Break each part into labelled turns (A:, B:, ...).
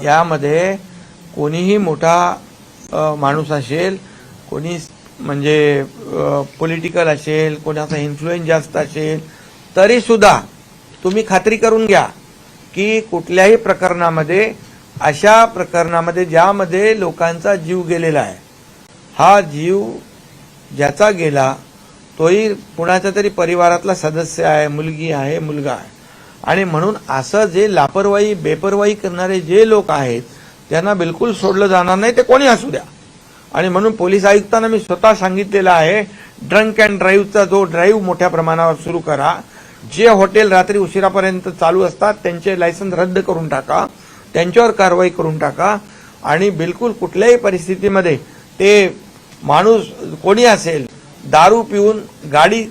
A: यामध्ये कोणीही मोठा माणूस असेल, कोणी म्हणजे पॉलिटिकल असेल, कोणाचा इन्फ्लुएन्स जास्त असेल, तरी सुद्धा तुम्ही खात्री करून घ्या की कुठल्याही प्रकरणामध्ये, अशा प्रकरणामध्ये ज्यामध्ये लोकांचा जीव गेलेला आहे, हा जीव ज्याचा गेला तोही कुणाच्या तरी परिवारातला सदस्य आहे, मुलगी आहे, मुलगा आहे, आणि म्हणून असं जे लापरवाही बेपरवाही करणारे जे लोक आहेत त्यांना बिलकुल सोडलं जाणार नाही, ते कोणी असू द्या. आणि म्हणून पोलीस आयुक्तांना मी स्वतः सांगितलेलं आहे, ड्रंक अँड ड्राईव्हचा जो ड्राईव्ह मोठ्या प्रमाणावर सुरू करा. जे हॉटेल रात्री उशिरापर्यंत चालू असतात त्यांचे लायसन्स रद्द करून टाका, त्यांच्यावर कारवाई करून टाका. आणि बिलकुल कुठल्याही परिस्थितीमध्ये ते माणूस कोणी असेल दारू पिऊन गाडी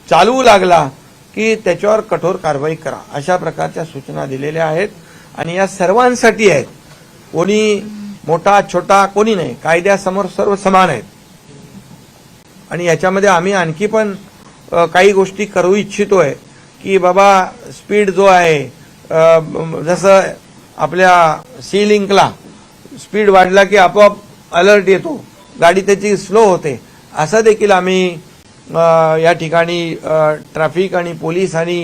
A: चालवू लागला की त्याच्यावर कठोर कारवाई करा, अशा प्रकारच्या सूचना दिलेल्या आहेत. आणि या सर्वांसाठी आहेत, कोणी मोठा छोटा कोणी नाही, कायद्यासमोर सर्व समान आहेत. आणि याच्यामध्ये आम्ही आणखी पण काही गोष्टी करू इच्छितोय की बाबा स्पीड जो आहे, जसं आपल्या सी लिंकला स्पीड वाढला की आपोआप अलर्ट येतो, गाडी त्याची स्लो होते, असं देखील आम्ही या ठिकाणी ट्रॅफिक आणि पोलीस आणि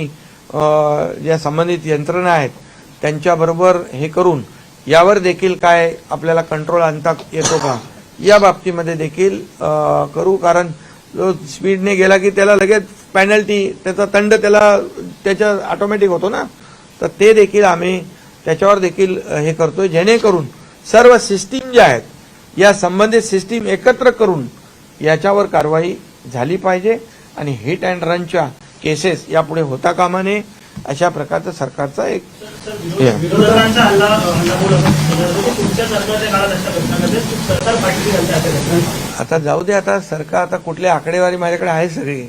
A: ज्या संबंधित यंत्रणा आहेत त्यांच्याबरोबर हे करून यावर देखील काय आपल्याला कंट्रोल आणता येतो का या बाबतीमध्ये देखील करू. कारण जो स्पीडने गेला की त्याला लगेच पेनल्टी, त्याचा दंड त्याच्या ऑटोमॅटिक होतो ना, तर ते देखील आम्ही त्याच्यावर देखील हे करतोय, जेणेकरून सर्व सिस्टीम ज्या आहेत या संबंधित सिस्टीम एकत्र करून याच्यावर कारवाई झाली पाहिजे. आणि हिट अँड रनच्या केसेस यापुढे होता कामा नये, अशा प्रकारचा सरकारचा एक आता जाऊ दे. आता सरकार आता कुठली आकडेवारी माझ्याकडे आहे सगळी,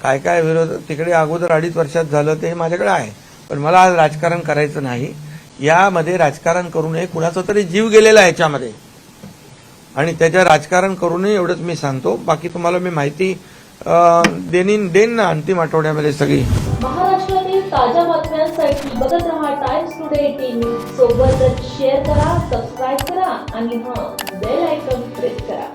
A: काय काय विरोध तिकडे अगोदर 2.5 वर्षात झालं ते माझ्याकडे आहे. पण मला आज राजकारण करायचं नाही. यामध्ये राजकारण करू नये, कुणाचा तरी जीव गेलेला आहे याच्यामध्ये, आणि त्याच्या राजकारण करू नये एवढंच मी सांगतो. बाकी तुम्हाला मी माहिती देईन ना अंतिम आठवड्यामध्ये सगळी.
B: महाराष्ट्रातील ताज्या बातम्यांसाठी बघत रहा टाइम्स टुडे 18 सोबतच शेअर करा, सबस्क्राईब करा आणि बेल आयकॉन प्रेस करा.